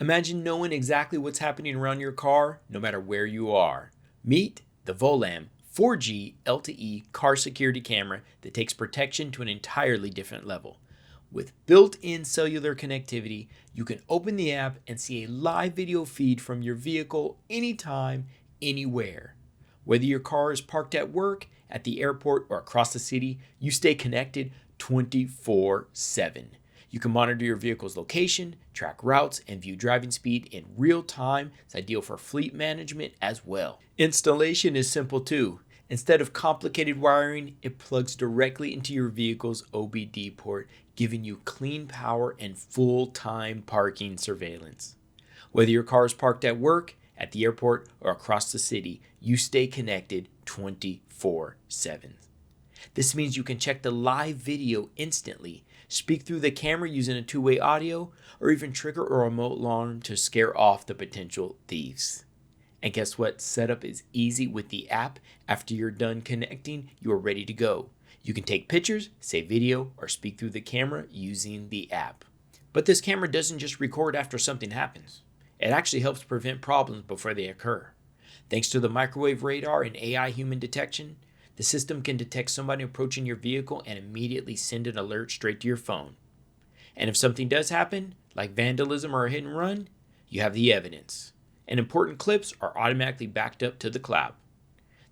Imagine knowing exactly what's happening around your car, no matter where you are. Meet the Volam 4G LTE car security camera that takes protection to an entirely different level. With built-in cellular connectivity, you can open the app and see a live video feed from your vehicle anytime, anywhere. Whether your car is parked at work, at the airport, or across the city, you stay connected 24/7. You can monitor your vehicle's location, track routes, and view driving speed in real time. It's ideal for fleet management as well. Installation is simple too. Instead of complicated wiring, it plugs directly into your vehicle's OBD port, giving you clean power and full-time parking surveillance. Whether your car is parked at work, at the airport, or across the city, you stay connected 24/7. This means you can check the live video instantly, speak through the camera using a two-way audio, or even trigger a remote alarm to scare off the potential thieves. And guess what? Setup is easy with the app. After you're done connecting, you are ready to go. You can take pictures, save video, or speak through the camera using the app. But this camera doesn't just record after something happens. It actually helps prevent problems before they occur. Thanks to the microwave radar and AI human detection, the system can detect somebody approaching your vehicle and immediately send an alert straight to your phone. And if something does happen, like vandalism or a hit and run, you have the evidence. And important clips are automatically backed up to the cloud.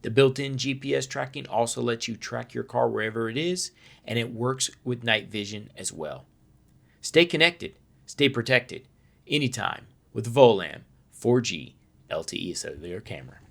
The built-in GPS tracking also lets you track your car wherever it is, and it works with night vision as well. Stay connected, stay protected, anytime with Volam 4G LTE Cellular camera.